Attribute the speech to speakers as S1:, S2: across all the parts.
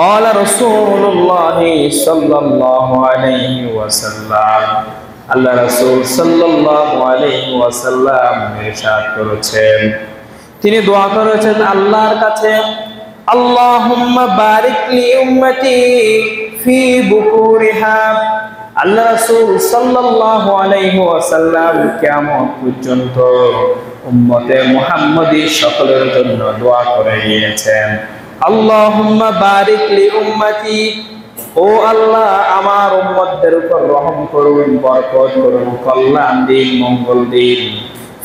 S1: ক্বালা রাসূলুল্লাহ সাল্লাল্লাহু আলাইহি ওয়াসাল্লাম, আল্লাহ রাসূল সাল্লাল্লাহু আলাইহি ওয়াসাল্লাম ইরশাদ করেছেন, তিনি দোয়া করেছেন আল্লাহর কাছে, আল্লাহুম্মা বারিক লি উম্মতি ফি বুকুরিহা। আল্লাহ রাসূল সাল্লাল্লাহু আলাইহি ওয়াসাল্লাম কিয়ামত পর্যন্ত উম্মতে মুহাম্মদী সকলের জন্য দোয়া করে গিয়েছেন, আল্লাহুম্মা বারিক লি উম্মতি, ও আল্লাহ আমার উম্মতদের উপর রহম করুন, বরকত করুন, কল্যাণ দিন, মঙ্গল দিন,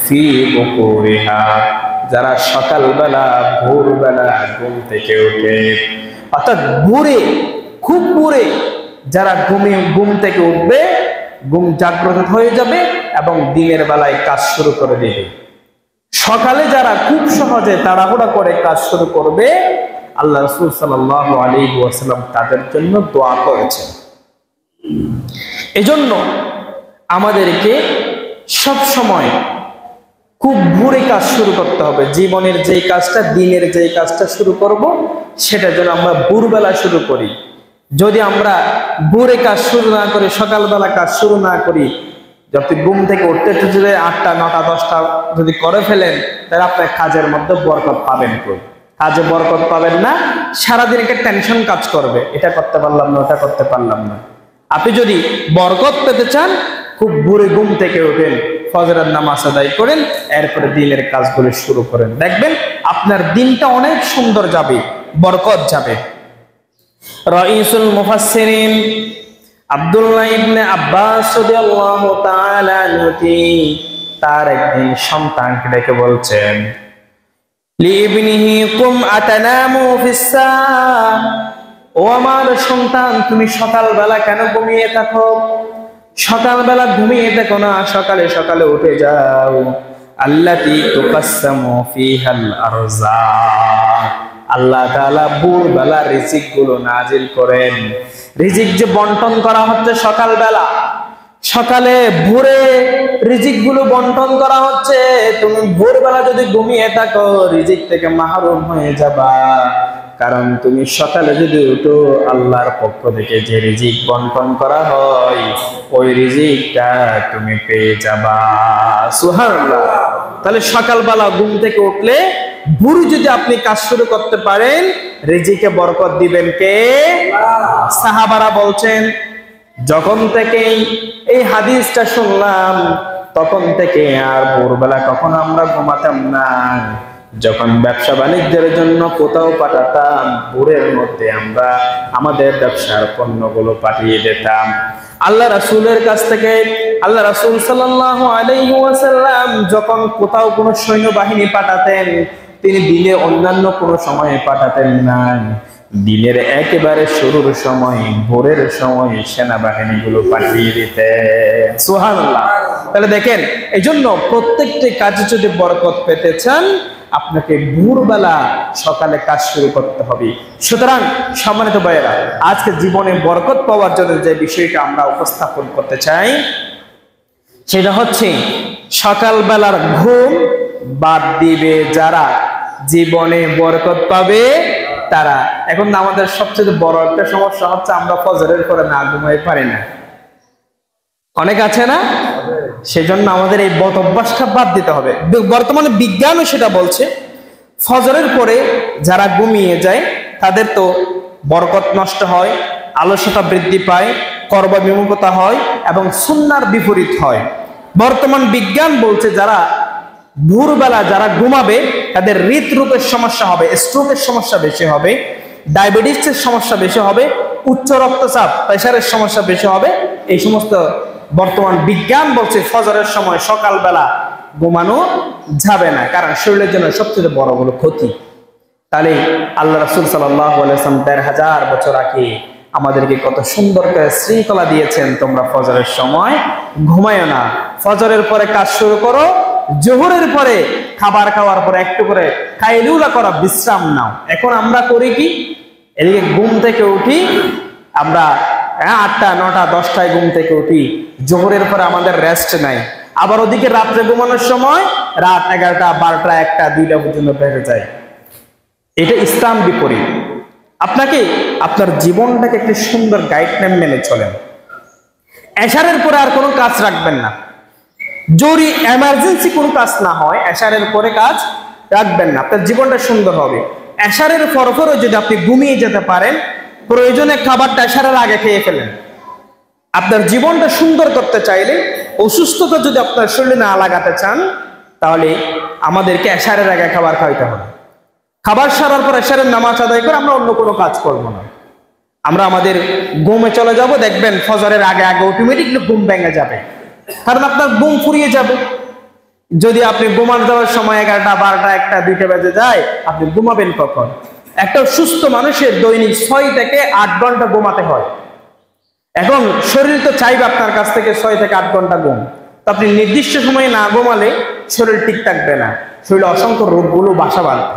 S1: ফি বুকুরিহা, যারা সকালবেলা ভোরবেলা ঘুম থেকে ওঠে, অর্থাৎ ভোরে, খুব ভোরে যারা ঘুম থেকে উঠবে, ঘুম জাগ্রত হয়ে যাবে এবং দিনের বেলায় কাজ শুরু করে দেবে। সকালে যারা খুব সহজে তাড়াহুড়া করে কাজ শুরু করবে, আল্লাহ রাসূল সাল্লাল্লাহু আলাইহি ওয়াসাল্লাম তাদের জন্য দোয়া করেছেন। এজন্য আমাদেরকে সব সময় খুব ভোরে কাজ শুরু করতে হবে। জীবনের যেই কাজটা, দিনের যেই কাজটা শুরু করব, সেটা যেন আমরা ভোরবেলা শুরু করি। যদি আমরা ভোরে কাজ শুরু না করি, সকালবেলা কাজ শুরু না করি, যত ঘুম থেকে উঠতে যদি 8টা 9টা 10টা যদি করে ফেলেন, তাহলে আপনার কাজের মধ্যে বরকত পাবেন কই? কাজে বরকত পাবেন না, সারাদিন একটা টেনশন কাজ করবে, এটা করতে পারলাম না, ওটা করতে পারলাম না। আপনি যদি বরকত পেতে চান, খুব ভোরে ঘুম থেকে ওঠেন, ফজরের নামাজ আদায় করেন, এরপরে দিনের কাজগুলো শুরু করেন, দেখবেন আপনার দিনটা অনেক সুন্দর যাবে, বরকত যাবে। রাইসুল মুফাসসিরিন আব্দুল্লাহ ইবনে আব্বাস রাদিয়াল্লাহু তাআলা আনহু তার একদিন সন্তানকে ডেকে বলছেন, লিইবনিহি কুম আতানামু ফিস-সা, ও আমার সন্তান, তুমি সকালবেলা কেন ঘুমিয়ে থাকো? সকালবেলা ঘুমিয়ে থাকো না, সকালে সকালে উঠে যাও। আল্লাতী তুকাসসামু ফীহাল আরযাক, আল্লাহ তাআলা ভোরবেলা রিজিক গুলো নাজিল করেন। রিজিক যে বন্টন করা হচ্ছে সকালবেলা, সকালে ভোরে রিজিক গুলো বন্টন করা হচ্ছে, তুমি ভোরবেলা যদি ঘুমিয়ে থাকো, রিজিক থেকে মাহরুম হয়ে যাবা। কারণ তুমি সকালে যদি উঠো, আল্লাহর পক্ষ থেকে যে রিজিক বন্টন করা হয়, ওই রিজিকটা তুমি পেয়ে যাবা। সুবহানাল্লাহ। তাহলে সকালবেলা ঘুম থেকে উঠলে ভোরে যদি আপনি কাজ শুরু করতে পারেন, রিজিকে বরকত দিবেন কে? সাহাবারা বলছেন, যখন থেকে এই হাদিসটা শুনলাম, তখন থেকে আর ভোরবেলা কখনো আমরা ঘুমাতাম না। যখন ব্যবসা বাণিজ্যের জন্য কোথাও পাঠাতাম, ভোরের মধ্যে আমরা আমাদের ব্যবসার পণ্যগুলো পাঠিয়ে দিতাম। আল্লাহ রাসূলের কাছ থেকে আল্লাহ রাসূল সাল্লাল্লাহু আলাইহি ওয়াসাল্লাম যখন কোথাও কোনো সৈন্যবাহিনী পাঠাতেন, তিনি দিনে অন্যান্য কোনো সময়ে পাঠাতেন না, দিনের একেবারে শুরুর সময়, ভোরের সময় সেনাবাহিনীগুলো পাঠিয়ে দিতেন। সুবহানাল্লাহ। তাহলে দেখেন, এই জন্য প্রত্যেকটি কাজে যদি বরকত পেতে চান, আপনাকে ভোরবেলা সকালে কাজ শুরু করতে হবে। সুতরাং সম্মানিত ভাইয়েরা, আজকে জীবনে বরকত পাওয়ার জন্য যে বিষয়টা আমরা উপস্থাপন করতে চাই, সেটা হচ্ছে সকালবেলার ঘুম বাদ দিবে যারা, জীবনে বরকত পাবে তারা। এখন আমাদের সবচেয়ে বড় একটা সমস্যা হচ্ছে, আমরা ফজরের পরে না ঘুমাই পারি না। অনেক আছে না? সেজন্য আমাদের এই বদ অভ্যাসটা বাদ দিতে হবে। বর্তমানে বিজ্ঞানও সেটা বলছে, ফজরের পরে যারা ঘুমিয়ে যায়, তাদের তো বরকত নষ্ট হয়, আলস্যতা বৃদ্ধি পায়, কর্মবিমুখতা হয় এবং সুন্নাহর বিপরীত হয়। বর্তমান বিজ্ঞান বলছে, যারা ভোরবেলা যারা ঘুমাবে, তাদের হৃদরোগের সমস্যা হবে, স্ট্রোকের সমস্যা বেশি হবে, ডায়াবেটিসের সমস্যা বেশি হবে, উচ্চ রক্তচাপ, প্রেসারের সমস্যা বেশি হবে। এই সমস্ত বর্তমান বিজ্ঞান বলছে ফজরের সময় সকালবেলা ঘুমানো যাবে না, কারণ শরীরের জন্য সবচেয়ে বড় হলো ক্ষতি। তাহলে আল্লাহ রাসূল সাল্লাল্লাহু আলাইহি ওয়াসাল্লাম ১৫০০ বছর আগে আমাদেরকে কত সুন্দর করে শৃঙ্খলা দিয়েছেন, তোমরা ফজরের সময় ঘুমায়ো না, ফজরের পরে কাজ শুরু করো, জোহরের পরে খাবার খাওয়ার পরে একটু করে কাইলুলা করা, বিশ্রাম নাও। এখন আমরা করি কি, এদিকে ঘুম থেকে উঠি আমরা 8টা 9টা 10টায় ঘুম থেকে উঠি, জোহরের পরে আমাদের রেস্ট নাই, আবার ওদিকে রাত্রে ঘুমানোর সময় রাত 11টা 12টা 1টা 2টা পর্যন্ত বেড়ে যায়। এটা ইসলাম বিপরীত। আপনাকে আপনার জীবনটাকে একটি সুন্দর গাইডলাইন মেনে চলেন। এশারের পরে আর কোনো কাজ রাখবেন না, জরুরি এমার্জেন্সি কোনো কাজ না হয় এশারের পরে কাজ রাখবেন না, আপনার জীবনটা সুন্দর হবে। এশারের পরপরও যদি আপনি ঘুমিয়ে যেতে পারেন, প্রয়োজনে খাবারটা এশারের আগে খেয়ে ফেলেন। আপনার জীবনটা সুন্দর করতে চাইলে, অসুস্থতা যদি আপনার শরীরে না লাগাতে চান, তাহলে আমাদেরকে এশারের আগে খাবার খাইতে হবে। খাবার সারার পর এশারের নামাজ আদায় করে আমরা অন্য কোনো কাজ করব না, আমরা আমাদের ঘুমে চলে যাব। দেখবেন ফজরের আগে আগে অটোমেটিকলি ঘুম ভেঙে যাবে, কারণ আপনার ঘুম ফুরিয়ে যাবে। যদি আপনি ঘুমান যাওয়ার সময় 11টা 12টা 1টা 2টা বেজে যায়, আপনি ঘুমাবেন কখন? একটা সুস্থ মানুষের দৈনিক 6 থেকে 8 ঘন্টা ঘুমাতে হয়। এখন শরীর তো চাইবে আপনার কাছ থেকে 6 থেকে 8 ঘন্টা ঘুম, তো আপনি নির্দিষ্ট সময়ে না ঘুমালে শরীর ঠিক থাকবে না, শরীরে অসংখ্য রোগগুলো বাসা বাঁধবে।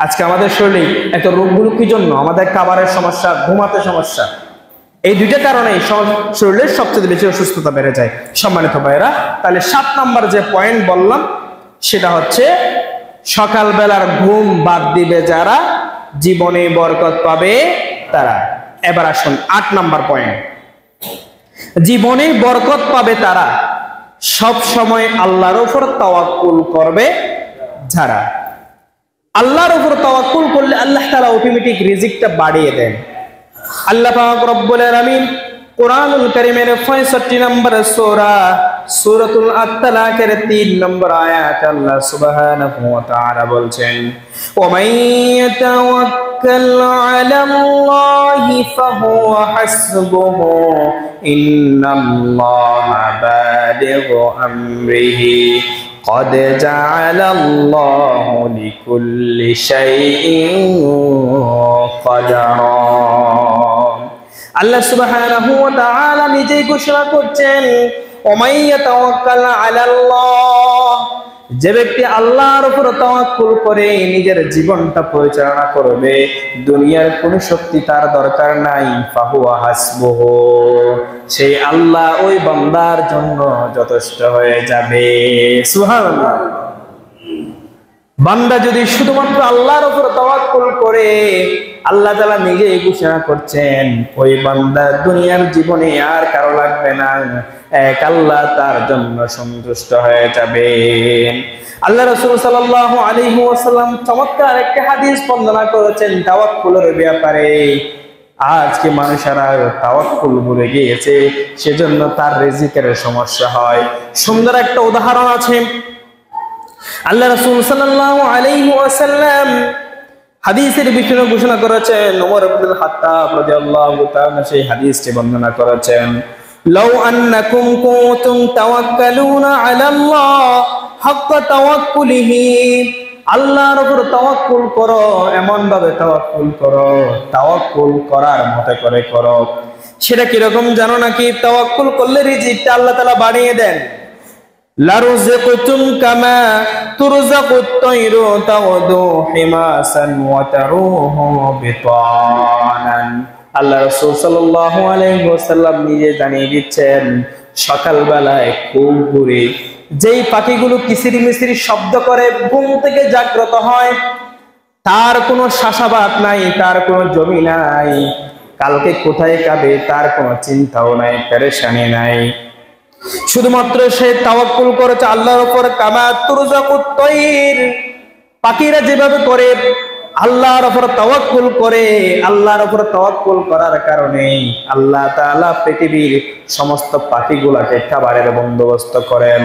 S1: আজকে আমাদের শরীরে এত রোগগুলো কি জন্য? আমাদের খাবারের সমস্যা, ঘুমাতে সমস্যা, এই দুইটা কারণে শরীরের সবচেয়ে বেশি অসুস্থতা বেড়ে যায়। সম্মানিত ভাইয়েরা, তাহলে 7 নাম্বার যে পয়েন্ট বললাম সেটা হচ্ছে সকালবেলার ঘুম বাদ দিবে যারা, জীবনে বরকত পাবে তারা। এবার আসুন 8 নাম্বার পয়েন্ট, জীবনে বরকত পাবে তারা, সব সময় আল্লাহর উপর তাওয়াক্কুল করবে যারা। আল্লাহর উপর তাওয়াক্কুল করলে আল্লাহ তাআলা অটোমেটিক রিজিকটা বাড়িয়ে দেন। আল্লাহ পাক রব্বুল আলামিন কুরআনুল কারীমের 65 নম্বর সূরা সূরাতুল আত-তালাকের 3 নম্বর আয়াত আল্লাহ সুবহানাহু ওয়া তাআলা বলছেন, ওয়া মান ইয়াতাওয়াক্কাল আলাল্লাহি ফাহুয়া হাসবুহু ইন্নাল্লাহা বালিগু আমরিহি قد جعل الله لكل شيء قدرا। আল্লাহ সুবহানাহু ওয়া তাআলা নিজেই ঘোষণা করছেন, ওয়া ইয়াতাওয়াক্কাল আলাল্লাহ, যে ব্যক্তি আল্লাহর উপর তাওয়াক্কুল করে নিজের জীবনটা পরিচালনা করবে, দুনিয়ার কোনো শক্তি তার দরকার নাই, ফাহুয়া হাসবুহু, সেই আল্লাহ ওই বান্দার জন্য যথেষ্ট হয়ে যাবে। সুবহানাল্লাহ। বান্দা যদি শুধুমাত্র আল্লাহর উপর তাওয়াক্কুল করে, আল্লাহ তাআলা নিজেই ঘোষণা করছেন ওই বান্দা দুনিয়ার জীবনে আর কারো লাগবে না, এক আল্লাহ তার জন্য সন্তুষ্ট হয়ে যাবে। আল্লাহ রাসূল সাল্লাল্লাহু আলাইহি ওয়াসাল্লাম চমৎকার একটা হাদিস বর্ণনা করেছেন তাওয়াক্কুলের ব্যাপারে। আজকে মানুষেরা তাওয়াক্কুল ভুলে গিয়েছে, সেজন্য তার রিজিকের সমস্যা হয়। সুন্দর একটা উদাহরণ আছে। আল্লাহ রাসূল সাল্লাল্লাহু আলাইহি ওয়াসাল্লাম হাদিসের ভিতরে ঘোষণা করেছেন, ওমর ইবনে খাত্তাব রাদিয়াল্লাহু তাআলা সেই হাদিসটি বর্ণনা করেছেন, লাউ আন্নাকুম কুনতুম তাওয়াক্কালুনা আলাল্লাহ হাক্কা তাওয়াক্কুলিহি, আল্লাহর উপর তাওয়াক্কুল করো, এমন ভাবে তাওয়াক্কুল করো, তাওয়াক্কুল করার মতো করে করো। সেটা কি রকম জানো নাকি? তাওয়াক্কুল করলে রিজিকটা আল্লাহ তাআলা বাড়িয়ে দেন। লারুযিকতুম কামা তুরযাকুত তায়রু তাওদু হিমাসান ওয়া তারুহু বিতানান। আল্লাহ রাসূল সাল্লাল্লাহু আলাইহি ওয়াসাল্লাম নিজে জানিয়ে দিচ্ছেন, সকালবেলায় খুব ভোরে যেই পাখিগুলো কিচিরি মিচিরি শব্দ করে ঘুম থেকে জাগ্রত হয়, তার কোনো শাসাবাদ নাই, তার কোনো জমি নাই, কালকে কোথায় খাবে তার কোনো চিন্তাও নাই, পেরেশানি নাই। শুধুমাত্র সে তাওয়াক্কুল করেছে আল্লাহর উপর। কামা তুরযাকুত তায়র, পাখিরা যেভাবে করে আল্লাহর উপর তাওয়াক্কুল করে, আল্লাহর উপর তাওয়াক্কুল করার কারণে আল্লাহ তাআলা পৃথিবীর সমস্ত পাখিগুলোকে খাবারের বন্দোবস্ত করেন।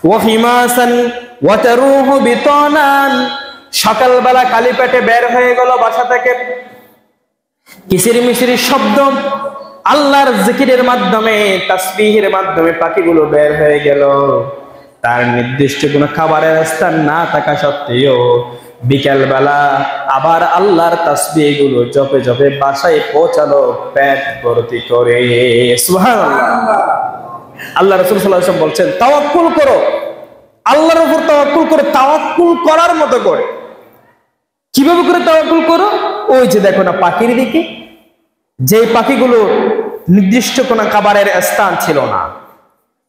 S1: ওয়া হিমাসান ওয়া তারুহু বিতানান, সকালবেলা খালি পেটে বের হয়ে গেল বাসা থেকে, কিচিরি মিচিরি শব্দ, আল্লাহর জিকিরের মাধ্যমে, তাসবিহের মাধ্যমে পাখিগুলো বের হয়ে গেল। তার নির্দিষ্ট কোনো খাবারের স্থান না থাকা সত্ত্বেও বিকেল বেলা আবার আল্লাহর তাসবিহ গুলো জপে জপে বাসায় পৌঁছালো পেট ভর্তি করে। সুবহানাল্লাহ। আল্লাহ রাসূল সাল্লাল্লাহু আলাইহি ওয়াসাল্লাম বলছেন, তাওয়াক্কুল করো, আল্লাহর উপর তাওয়াক্কুল করো, তাওয়াক্কুল করার মতো করে। কিভাবে করে তাওয়াক্কুল করো? ওই যে দেখো না পাখির দিকে, যে পাখিগুলো নির্দিষ্ট কোনো খাবারের স্থান ছিল না,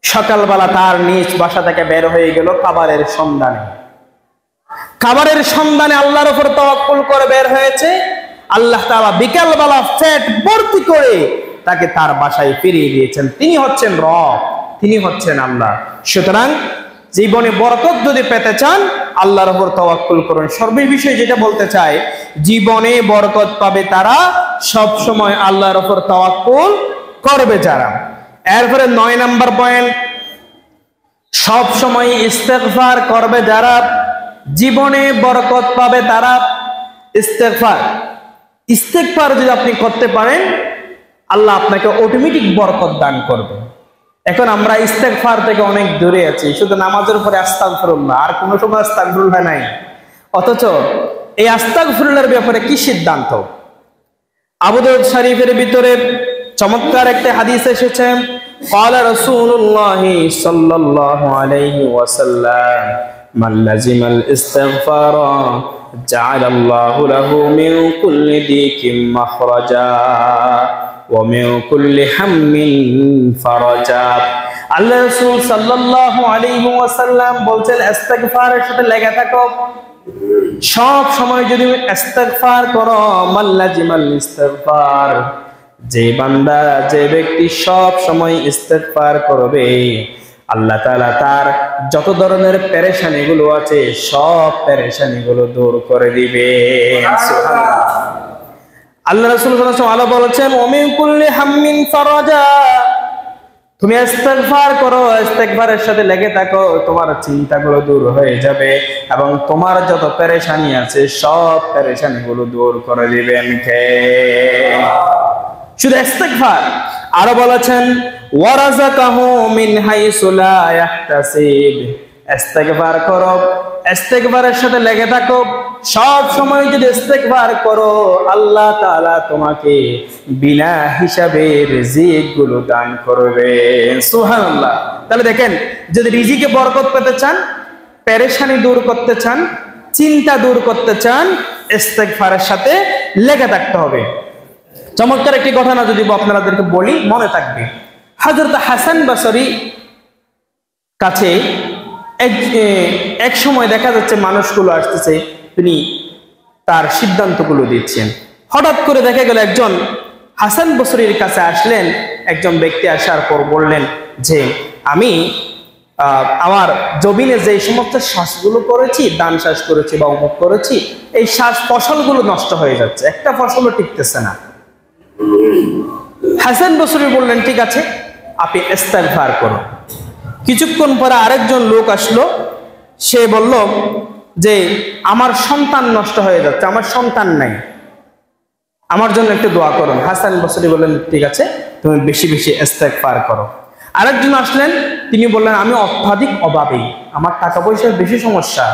S1: সকালবেলা তার নিজ বাসা থেকে বের হয়ে গেল খাবারের সন্ধানে। খাবারের সন্ধানে আল্লাহর উপর তাওয়াক্কুল করে বের হয়েছে, আল্লাহ তাআলা বিকালবেলা পেট ভর্তি করে তাকে তার বাসায় ফিরিয়ে দিয়েছেন। তিনি হচ্ছেন রব, তিনি হচ্ছেন আল্লাহ। সুতরাং জীবনে বরকত যদি পেতে চান আল্লাহর উপর তাওয়াক্কুল করুন। সর্ববিষয়ে যেটা বলতে চাই, জীবনে বরকত পাবে তারা সব সময় আল্লাহর উপর তাওয়াক্কুল করবে যারা। এরপরে 9 নাম্বার পয়েন্ট, সব সময় ইস্তেগফার করবে যারা জীবনে বরকত পাবে তারা। ইস্তেগফার যদি আপনি করতে পারেন আল্লাহ আপনাকে অটোমেটিক বরকত দান করবে। এখন আমরা ইস্তেগফার থেকে অনেক দূরে আছি, শুধু নামাজের পরে আস্তাগফিরুল্লাহ, আর কোনো সময় আস্তাগফিরুল্লাহ নাই। অথচ এই আস্তাগফিরুল্লাহর ব্যাপারে কি সিদ্ধান্ত? আবু দাউদ শরীফের ভিতরে চমৎকার একটা হাদিস এসেছে, قال رسول الله صلى الله عليه وسلم من لزم الاستغفار جعل الله له من كل ضيق مخرجا ومن كل هم فرجا। আল্লাহ রাসূল সাল্লাল্লাহু আলাইহি ওয়াসাল্লাম বলছেন, ইস্তেগফারের সাথে লেগে থাকো, সব সময় যদি ইস্তেগফার করো। মাল্লাজিমাল ইস্তেগফার, যে বান্দা যে ব্যক্তি সব সময় ইস্তেগফার করবে আল্লাহ তাআলা তার যত ধরনের পেরেশানি গুলো আছে সব পেরেশানি গুলো দূর করে দিবে। সুবহানাল্লাহ। আল্লাহ রাসূল সাল্লাল্লাহু আলাইহি ওয়াসাল্লাম বলেছেন, ওমিন কুল্লি হাম্মিন ফারাজা, তুমি ইস্তেগফার করো, ইস্তেগফারের সাথে লেগে থাকো, তোমার চিন্তাগুলো দূর হয়ে যাবে এবং তোমার যত পেরেশানি আছে সব পেরেশানি গুলো দূর করে দিবেন কে? শুধু ইস্তেগফার। আরো বলেছেন, ওয়ারাযাকাহু মিন হাইসু লা ইয়াহতাসিব, ইস্তেগফার করো, ইস্তেগফারের সাথে লেগে থাকো, সব সময় যদি ইস্তেগফার করো আল্লাহ তাআলা তোমাকে বিনা হিসাবে রিজিক গুলো দান করবে। সুবহানাল্লাহ। তাহলে দেখেন, যদি রিজিকে বরকত পেতে চান, পেরেশানি দূর করতে চান, চিন্তা দূর করতে চান, ইস্তেগফারের সাথে লেগে থাকতে হবে। চমৎকার একটি ঘটনা যদি আপনাদেরকে বলি, মনে থাকবে। হযরত হাসান বসরি কাছে এক সময় দেখা যাচ্ছে মানুষগুলো আসতেছে, তিনি তার সিদ্ধান্তগুলো দিচ্ছেন। হঠাৎ করে দেখা গেল একজন হাসান বসরির কাছে আসলেন, একজন ব্যক্তি আসার পর বললেন যে আমি আমার জমিনে যে সমস্ত শ্বাসগুলো করেছি, ধান চাষ করেছি বা অমুক করেছি, এই শ্বাস ফসলগুলো নষ্ট হয়ে যাচ্ছে, একটা ফসলও টিকতেছে না। হাসান বসরি বললেন, ঠিক আছে, আপনি ইস্তেগফার করুন। কিছুক্ষণ পরে আরেকজন লোক আসলো, সে বলল যে আমার সন্তান নষ্ট হয়ে যাচ্ছে, আমার সন্তান নাই, আমার জন্য একটু দোয়া করুন। হাসান বসরি বললেন, ঠিক আছে, তুমি বেশি বেশি ইস্তেগফার করো। আরেকজন আসলেন, তিনি বললেন, আমি অত্যাধিক অভাবী, আমার টাকা পয়সার বেশি সমস্যা,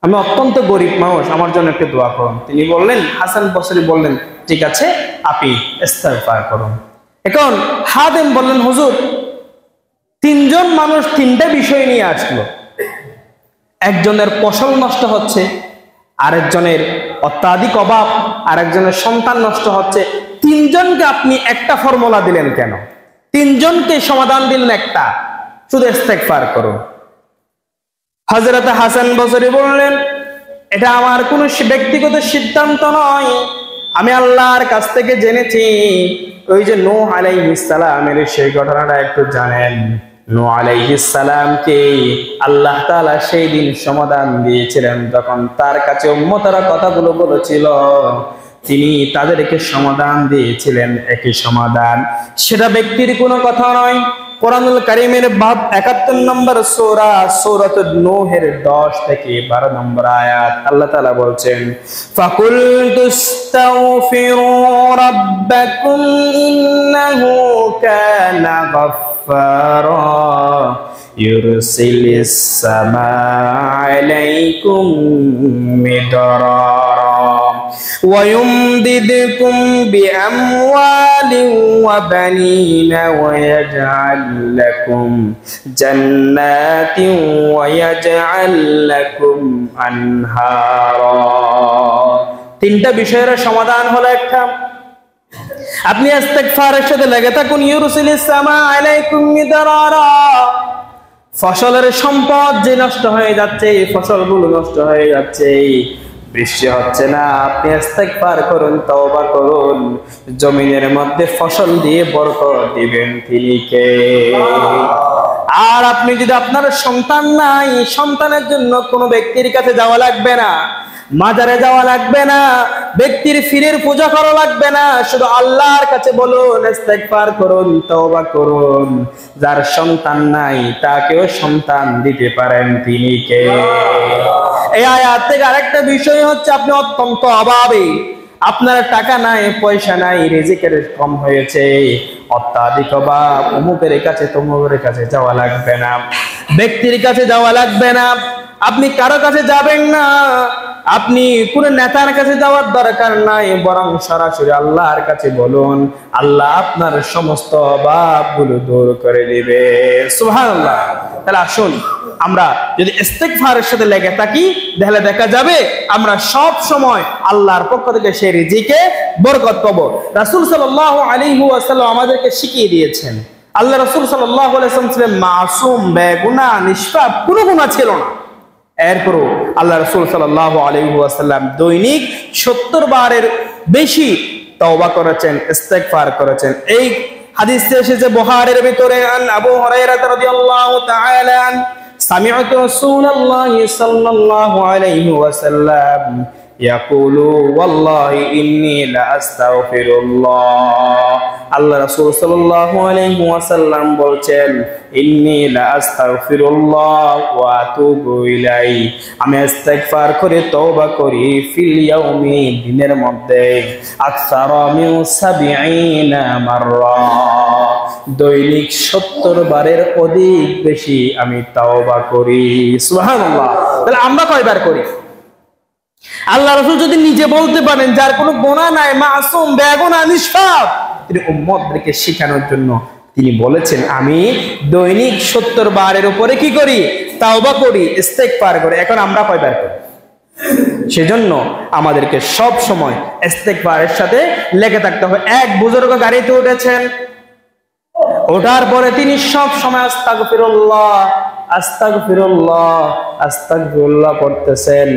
S1: আমি অত্যন্ত গরিব মানুষ, আমার জন্য একটু দোয়া করুন। তিনি বললেন, হাসান বসরি বললেন, ঠিক আছে, আপনি ইস্তেগফার করুন। এখন হাদেম বললেন, হুজুর, তিনজন মানুষ তিনটা বিষয় নিয়ে আসলো, একজনের ফসল নষ্ট হচ্ছে, আরেকজনের অত্যাধিক অভাব, আরেকজনের সন্তান নষ্ট হচ্ছে, তিনজনকে আপনি একটা ফর্মুলা দিলেন কেন? তিনজনকে সমাধান দিলেন একটা, শুধু ইস্তেগফার করুন। হযরত হাসান বসরি বললেন, এটা আমার কোনো ব্যক্তিগত সিদ্ধান্ত নয়, আমি আল্লাহর কাছ থেকে জেনেছি। ওই যে নূহ আলাইহিস সালামের সেই ঘটনাটা একটু জানেন। নূহ আলাইহিস সালামকে আল্লাহ তাআলা সেই দিন সমাধান দিয়েছিলেন, যখন তার কাছে উম্মতরা কথাগুলো বলেছিল, তিনি তাদেরকে সমাধান দিয়েছিলেন একই সমাধান। সেটা ব্যক্তির কোনো কথা নয়। কোরআনুল কারীমের 71 নম্বর সূরা, সূরাতুন নূহের 10 থেকে 12 নম্বর আয়াত, আল্লাহ তাআলা বলছেন, ফাকুল তুস্তাগফিরু রাব্বাকুম ইন্নাহু কানা গাফফারা ইউরসিলিস সামাআ আলাইকুম মিদরারা ويمددكم بأموال وبنين ويجعل لكم جنات ويجعل لكم أنهارا। তিনটা বিষয়ের সমাধান হলো একটা, আপনি ইস্তেগফারের সাথে লেগে থাকুন। ইউরসিলিস সামা আলাইকুম মিদরারা, ফসলের সম্পদ যে নষ্ট হয়ে যাচ্ছে, ফসলগুলো নষ্ট হয়ে যাচ্ছে, বৃষ্টি হচ্ছে না, আপনি ইস্তেগফার করুন, তওবা করুন, জমিনের মধ্যে ফসল দিয়ে বরকত দিবেন তিনি কে? আর আপনি যদি আপনার সন্তান নাই, সন্তানের জন্য কোনো ব্যক্তির কাছে যাওয়া লাগবে না, মাজারে যাওয়া লাগবে না, ব্যক্তির ফিরের পূজা করা লাগবে না, শুধু আল্লাহর কাছে বলুন, ইস্তেগফার করুন, তওবা করুন। যার সন্তান নাই তাকেও সন্তান দিতে পারেন তিনি কে? এই আয়াত থেকে আরেকটা বিষয় হচ্ছে, আপনি অত্যন্ত অভাবী, আপনার টাকা নাই, পয়সা নাই, রিজিকের কম হয়েছে, অত্যাধিক অভাব, অমুকের কাছে তমুকের কাছে যাওয়া লাগবে না, ব্যক্তির কাছে যাওয়া লাগবে না, আপনি কারো কাছে যাবেন না, আপনি কোন নেতার কাছে যাওয়ার দরকার নাই, বরং সরাসরি আল্লাহর কাছে বলুন, আল্লাহ আপনার সমস্ত অভাবগুলো দূর করে দিবে। সুবহানাল্লাহ। তাহলে আসুন আমরা যদি ইস্তেগফারের সাথে লেগে থাকি, তাহলে দেখা যাবে আমরা সব সময় আল্লাহর পক্ষ থেকে সেই রিজিকে বরকত পাবো। রাসূল সাল্লাল্লাহু আলাইহি ওয়াসাল্লাম আমাদেরকে শিখিয়ে দিয়েছেন, আল্লাহ রাসূল সাল্লাল্লাহু আলাইহি ওয়াসাল্লাম ছিলেন মাসুম, বেগুনাহ, নিষ্পাপ, কোনো গুনাহ ছিল না। এরপরও আল্লাহ রাসূল সাল্লাল্লাহু আলাইহি ওয়াসাল্লাম দৈনিক 70 বারের বেশি তওবা করেছেন, ইস্তেগফার করেছেন। এই হাদিসে এসেছে বুখারীর ভিতরে, আবু হুরায়রা রাদিয়াল্লাহু তাআলা আন সামি'তু রাসূলুল্লাহি সাল্লাল্লাহু আলাইহি ওয়াসাল্লাম ইয়াকুলু ওয়াল্লাহি ইন্নী লা আস্তাগফিরুল্লাহ। আল্লাহ রাসূল সাল্লাল্লাহু আলাইহি ওয়াসাল্লাম বলছেন, ইন্নী লা আস্তাগফিরুল্লাহ ওয়া আতুবু ইলাইহি, আমি ইস্তেগফার করি, তওবা করি, ফিল ইয়াউমি, দিনের মধ্যে, আকসারা মিন 70 মাররা, দৈনিক 70 বারের অধিক বেশি আমি তওবা করি। সুবহানাল্লাহ। তাহলে আমরা কয়বার করি? আল্লাহ রাসূল যদি নিজে বলতে পারেন, যার কোনো গুনাহ নাই, মাসুম, বেগুনাহ, নিষ্পাপ, তিনি উম্মতদেরকে শেখানোর জন্য তিনি বলেছেন, আমি দৈনিক 70 বারের উপরে কি করি? তাওবা করি, ইস্তেগফার করি। এখন আমরা কয়বার করি? সেজন্য আমাদেরকে সব সময় ইস্তেগফারের সাথে লেগে থাকতে হবে। এক বুজুর্গ গাড়িতে উঠেছেন, ওঠার পরে তিনি সব সময় আস্তাগফিরুল্লাহ, আস্তাগফিরুল্লাহ, আস্তাগফিরুল্লাহ পড়তেছেন।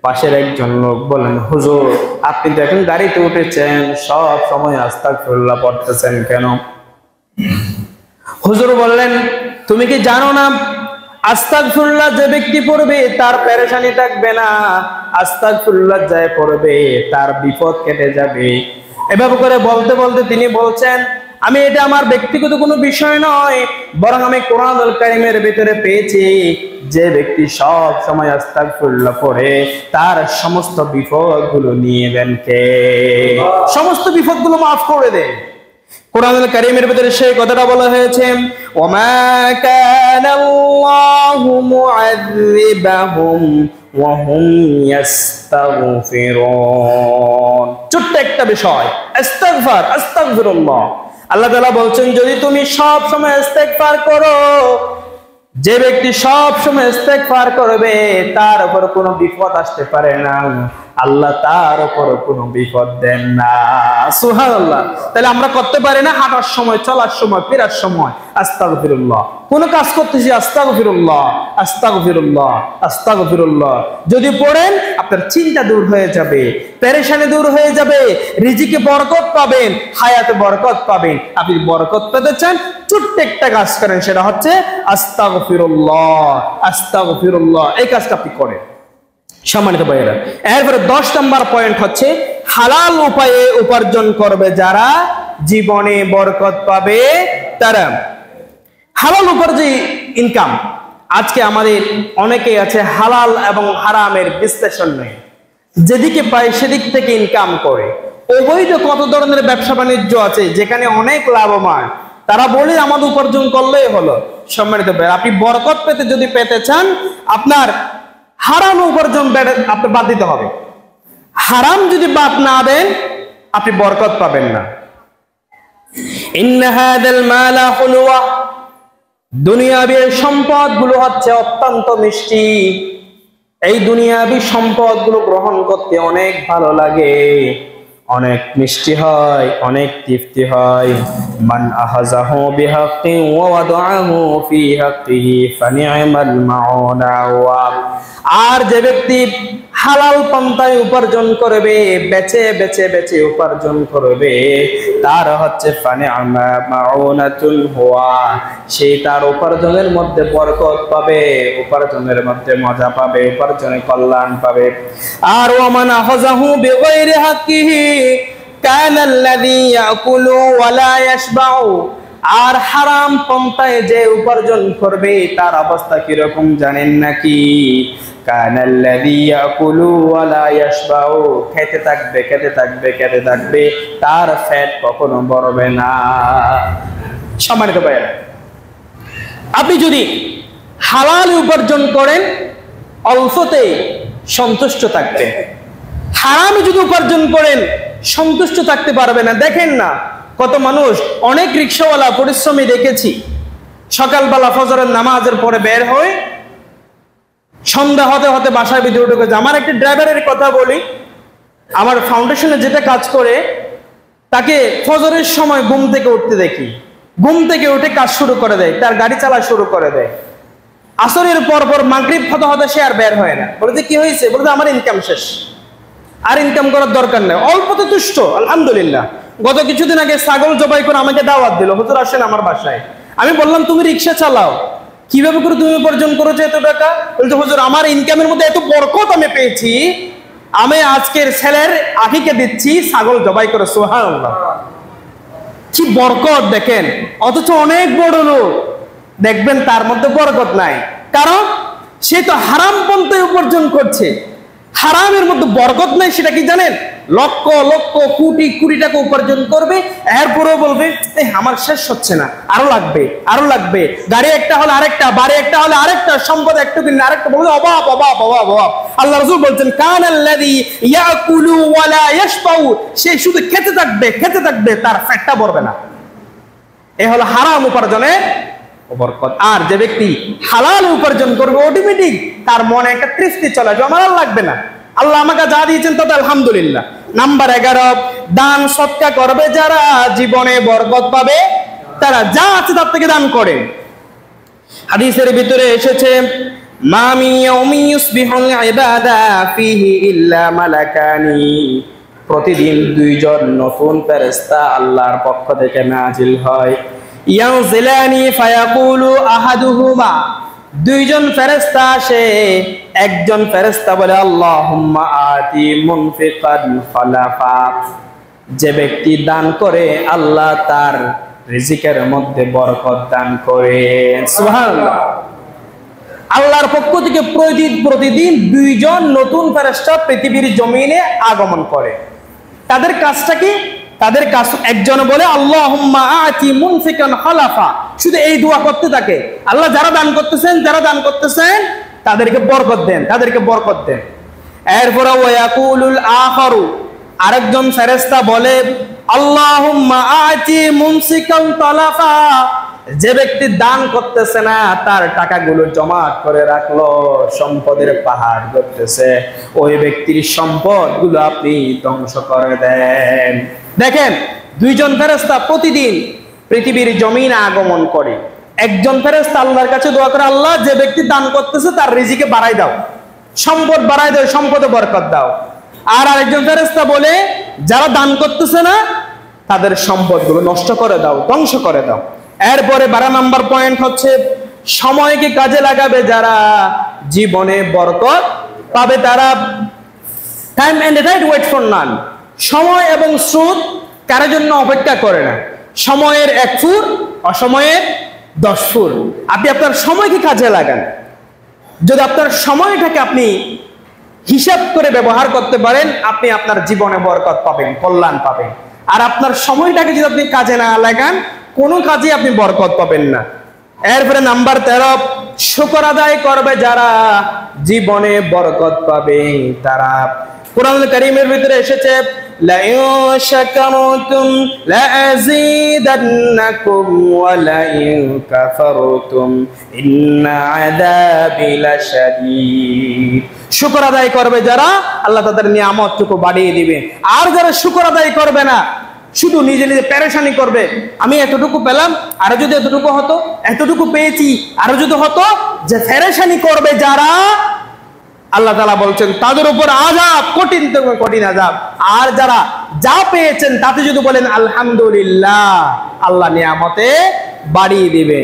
S1: পাশের একজন লোক বলেন, হুজুর আপনি তো এখন গাড়িতে উঠেছেন, সব সময় আস্তাগফিরুল্লাহ পড়তেছেন কেন? হুজুর বললেন, তুমি কি জানো না, আস্তাগফিরুল্লাহ যে ব্যক্তি পড়বে তার পেরেশানি থাকবে না, আস্তাগফিরুল্লাহ যে পড়বে তার বিপদ কেটে যাবে। এভাবে করে বলতে বলতে তিনি বলছেন, আমি এটা আমার ব্যক্তিগত কোনো বিষয় নয়, বরং আমি কোরআনুল কারীমের ভিতরে পেয়েছি, যে ব্যক্তি সব সময় আস্তাগফিরুল্লাহ পড়ে তার সমস্ত বিপদগুলো নিয়ে দেন কে? সমস্ত বিপদগুলো মাফ করে দেন। কোরআনুল কারীমের ভিতরে সেই কথাটা বলা হয়েছে, ওমা কানাল্লাহু মুআযযিবাহুম ওয়া হুম ইস্তাগফিরুন। ছোট্ট একটা বিষয়, ইস্তিগফার, আস্তাগফিরুল্লাহ। আল্লাহ তাআলা বলছেন, যদি তুমি সব সময় ইস্তেগফার করো, যে ব্যক্তি সব সময় ইস্তেগফার করবে তার উপর কোনো বিপদ আসতে পারে না, আল্লাহ তার উপর কোনো বিপদ দেন না। সুবহানাল্লাহ। তাহলে আমরা করতে পারি না, হাঁটার সময়, চলার সময়, ফেরার সময় আস্তাগফিরুল্লাহ, কোন কাজ করতেছি আস্তাগফিরুল্লাহ, আস্তাগফিরুল্লাহ, আস্তাগফিরুল্লাহ যদি পড়েন, আপনার চিন্তা দূর হয়ে যাবে, পেরেশানি দূর হয়ে যাবে, রিজিকে বরকত পাবেন, হায়াতে বরকত পাবেন। আপনি বরকত পেতে চান, ছোট্ট একটা কাজ করেন, সেটা হচ্ছে আস্তাগফিরুল্লাহ, আস্তাগফিরুল্লাহ, এই কাজটা আপনি করেন। সম্মানিত ভাইয়েরা, এরপরে 10 নম্বর পয়েন্ট হচ্ছে, হালাল উপায়ে উপার্জন করবে যারা, জীবনে বরকত পাবে তারা। হালাল উপার্জন ইনকাম, আজকে আমাদের অনেকেই আছে হালাল এবং হারামের বিশ্লেষণ নেই, যেদিকে পায় সেদিক থেকে ইনকাম করে। অবৈধ কত ধরনের ব্যবসা বাণিজ্য আছে যেখানে অনেক লাভবান, তারা বলে আমাদের উপার্জন করলেই হলো। সম্মানিত ভাই, আপনি বরকত পেতে যদি পেতে চান, আপনার হারাম উপার্জন আপনি বাদ দিতে হবে। হারাম যদি বাদ না দেন, আপনি বরকত পাবেন না। ইন্না হাদাল মালা হুলওয়া, দুনিয়াবী সম্পদ গুলো হচ্ছে অত্যন্ত মিষ্টি। এই দুনিয়াবী সম্পদ গুলো গ্রহণ করতে অনেক ভালো লাগে, অনেক মিষ্টি হয়, অনেক তৃপ্তি হয়। মান আহাযাহু বিহাক্কিন ওয়া ওয়াদাআহু ফি হাক্কিহি ফানি'মাল মাউনা। আর যে ব্যক্তি হালাল পন্থায় উপার্জন করবে, বেচে বেচে বেচে উপার্জন করবে, তার হচ্ছে ফানিআমা মাউনাতুন হুয়া, সে তার উপার্জনের মধ্যে বরকত পাবে, উপার্জনের মধ্যে মজা পাবে, উপার্জনে কল্যাণ পাবে। আর ওয়ামান আখাযাহু বিগাইরি হাক্কিহি কানাল্লাযী ইয়াকুলু ওয়া লা ইয়াশবাউ, আর হারাম পন্থায় যে উপার্জন করবে তার অবস্থা কিরকম জানেন নাকি? কানাল্লাযী ইয়াকুলু ওয়া লা ইয়াশবাউ, খেতে থাকবে খেতে থাকবে খেতে থাকবে, তার পেট কখনো ভরবে না। সম্মানিত ভাইরা, আপনি যদি হালাল উপার্জন করেন অল্পতেই সন্তুষ্ট থাকবেন, হারামে যদি উপার্জন করেন সন্তুষ্ট থাকতে পারবে না। দেখেন না কত মানুষ, অনেক রিকশাওয়ালা পরিশ্রমী দেখেছি, সকালবেলা ফজরের নামাজের পরে বের হয়, সন্ধ্যা হতে হতে বাসায় ভিতরে ঢুকে যায়। আমার একটা ড্রাইভারের কথা বলি, আমার ফাউন্ডেশনে যেটা কাজ করে, তাকে ফজরের সময় ঘুম থেকে উঠতে দেখি, ঘুম থেকে উঠে কাজ শুরু করে দেয়, তার গাড়ি চালা শুরু করে দেয়। আসরের পর পর মাগরিব হতে হতে সে আর বের হয় না। বলে যে কি হয়েছে? বলে যে আমার ইনকাম শেষ, আর ইনকাম করার দরকার নেই, অল্পতে তুষ্ট আলহামদুলিল্লাহ। গত কিছুদিন আগে ছাগল জবাই করে আমাকে দাওয়াত দিল, হুজুর আসেন আমার বাসায়। আমি বললাম তুমি রিক্সা চালাও, কিভাবে করে তুমি উপার্জন করেছো এত টাকা? বলতে হুজুর আমার ইনকামের মধ্যে এত বরকত আমি পেয়েছি, আমি আজকের ছেলের আকিকে দিচ্ছি ছাগল জবাই করে। সুবহানাল্লাহ, কি বরকত দেখেন। অথচ অনেক বড় লোক দেখবেন তার মধ্যে বরকত নাই, কারণ সে তো হারাম পন্থায় উপার্জন করছে। হারামের মধ্যে বরকত নাই, সেটা কি জানেন? লক্ষ লক্ষ কোটি কোটি টাকা উপার্জন করবে, এরপরেও বলবে আমার শেষ হচ্ছে না, আরো লাগবে আরো লাগবে। গাড়ি একটা হলে আরেকটা, বাড়ি একটা হলে আরেকটা, সম্পদ একটু কিনলে আরেকটা, বলবে অভাব অভাব অভাব অভাব। আল্লাহ রাসূল বলছেন কানাল্লাযী ইয়াকুলু ওয়া লা ইয়াশবাউ, সে শুধু খেতে থাকবে খেতে থাকবে, তার পেটটা ভরবে না। এ হলো হারাম উপার্জনের বরকত। আর যে ব্যক্তি হালাল উপার্জন করবে, অটোমেটিক তার মনে একটা তৃপ্তি চলে আসবে, আমার আর লাগবে না, আল্লাহ আমাকে যা দিয়েছেন তাতে আলহামদুলিল্লাহ। নাম্বার 11, দান সদকা করবে যারা, জীবনে বরকত পাবে তারা, যা আছে তার থেকে দান করে। হাদিসের ভিতরে এসেছে মা মিন ইয়াউমিন ইউসবিহুল ইবাদা ফিহি ইল্লা মালাকানি, প্রতিদিন দুইজন নতুন ফেরেশতা আল্লাহর পক্ষ থেকে নাজিল হয়। ইয়ানজিলানি ফায়াকুলু আহাদুহুমা, দুইজন ফেরেশতা আসে, একজন ফেরেশতা বলে আল্লাহুম্মা আতি মুনফিকান খালাফা, যে ব্যক্তি দান করে আল্লাহ তার রিজিকের মধ্যে বরকত দান করেন। সুবহানাল্লাহ, আল্লাহর পক্ষ থেকে প্রতিদিন দুইজন নতুন ফেরেশতা পৃথিবীর জমিনে আগমন করে। তাদের কাজটা কি? তাদের কাজ একজন বলে আল্লাহুম্মা আতি মুনফিকান খালাফা, শুধু এই দোয়া করতে থাকে, আল্লাহ যারা দান করতেছেন তাদেরকে বরকত দেন, তাদেরকে বরকত দেন। এরপরে ওয়াকুলুল আখারু, আরেকজন ফেরেশতা বলে আল্লাহুম্মা আতি মুমসিকান তালাফা, যে ব্যক্তি দান করতেছে না, তার টাকাগুলো জমা করে রাখলো, সম্পদের পাহাড় করতেছে, ওই ব্যক্তির সম্পদগুলো আপনি ধ্বংস করে দেন। দেখেন, দুইজন ফেরেশতা প্রতিদিন পৃথিবীর জমিনে আগমন করে। একজন ফেরেশতা আল্লাহর কাছে দোয়া করে, আল্লাহ যে ব্যক্তি দান করতেছে তার রিজিকে বাড়াই দাও, সম্পদ বাড়াই দাও, সম্পদে বরকত দাও। আর আরেকজন ফেরেশতা বলে যারা দান করতেছে না তাদের সম্পদগুলো নষ্ট করে দাও, ধ্বংস করে দাও। এরপরে 12 নম্বর পয়েন্ট হচ্ছে সময়কে কাজে লাগাবে যারা, জীবনে বরকত পাবে তারা। Time and right wait for none, সময় এবং স্রোত কারোর জন্য অপেক্ষা করে না। সময়ের 1 ফুট, অসময়ের 10 ফুট। আপনি আপনার সময়কে কাজে লাগান। যদি আপনার সময়টাকে আপনি হিসাব করে ব্যবহার করতে পারেন, আপনি আপনার জীবনে বরকত পাবেন, কল্যাণ পাবেন। আর আপনার সময়টাকে যদি আপনি কাজে না লাগান, কোনো কাজে আপনি বরকত পাবেন না। এরপরে নাম্বার 13, শুকর আদায় করবে যারা, জীবনে বরকত পাবে তারা। কুরআনুল কারীমের ভিতরে এসেছে লা ইন শাকারতুম লা আযীদান্নাকুম ওয়া লা ইন কাফারতুম ইন্না আযাবি লাশাদীদ। শুকর আদায় করবে যারা, আল্লাহ তাদের নিয়ামতটুকু বাড়িয়ে দিবে। আর যারা শুকর আদায় করবে না, শুধু নিজে নিজে পেরেশানি করবে, আমি এতটুকু পেলাম, আরো যদি এতটুকু হতো, এতটুকু পেয়েছি আরো যদি হতো, যে পেরেশানি করবে যারা, আল্লাহ তাআলা বলছেন তাদের উপর আযাব, কঠিন থেকে কঠিন আযাব। আর যারা যা পেয়েছেন তাতে যদি বলেন আলহামদুলিল্লাহ, আল্লাহ নিয়ামতে বাড়িয়ে দিবে।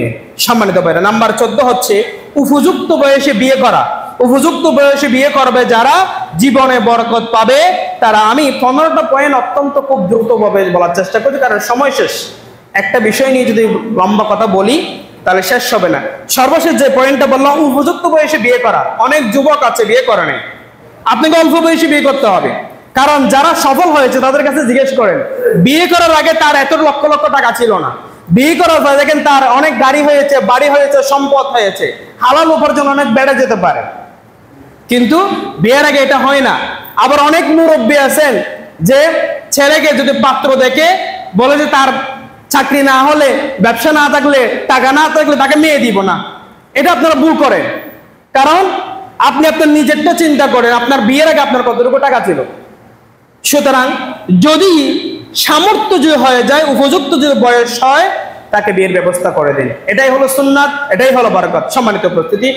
S1: সম্মানিত ভাইরা, নাম্বার 14 হচ্ছে উপযুক্ত বয়সে বিয়ে করা। উপযুক্ত বয়সে বিয়ে করবে যারা, জীবনে বরকত পাবে তারা। আমি 15টা পয়েন্ট অত্যন্ত খুব দ্রুতভাবে বলার চেষ্টা করছি, কারণ সময় শেষ। একটা বিষয় নিয়ে যদি লম্বা কথা বলি তাহলে শেষ হবে না। সর্বশেষ যে পয়েন্টটা বললাম, উপযুক্ত বয়সে বিয়ে করা। অনেক যুবক আছে বিয়ে করে নাই, আপনাকে অল্প বয়সে বিয়ে করতে হবে। কারণ যারা সফল হয়েছে তাদের কাছে জিজ্ঞেস করেন, বিয়ে করার আগে তার এত লক্ষ লক্ষ টাকা ছিল না, বিয়ে করার পর দেখেন তার অনেক গাড়ি হয়েছে, বাড়ি হয়েছে, সম্পদ হয়েছে, হালাল উপার্জন অনেক বেড়ে যেতে পারে, কিন্তু বিয়ের আগে এটা হয় না। আবার অনেক মুরব্বী আছেন যে ছেলেকে যদি পাত্র দেখে বলে যে তার চাকরি না হলে, ব্যবসা না থাকলে, টাকা না থাকলে তাকে মেয়ে দিব না। এটা আপনারা ভুল করেন, কারণ আপনি আপনার নিজেরটা চিন্তা করেন, আপনার বিয়ের আগে আপনার কতটুকু টাকা ছিল। সুতরাং যদি সামর্থ্য যদি হয়ে যায়, উপযুক্ত যদি বয়স হয়, তাকে বিয়ের ব্যবস্থা করে দিন। এটাই হলো সুন্নাত, এটাই হলো বরকত। সম্মানিত উপস্থিতি।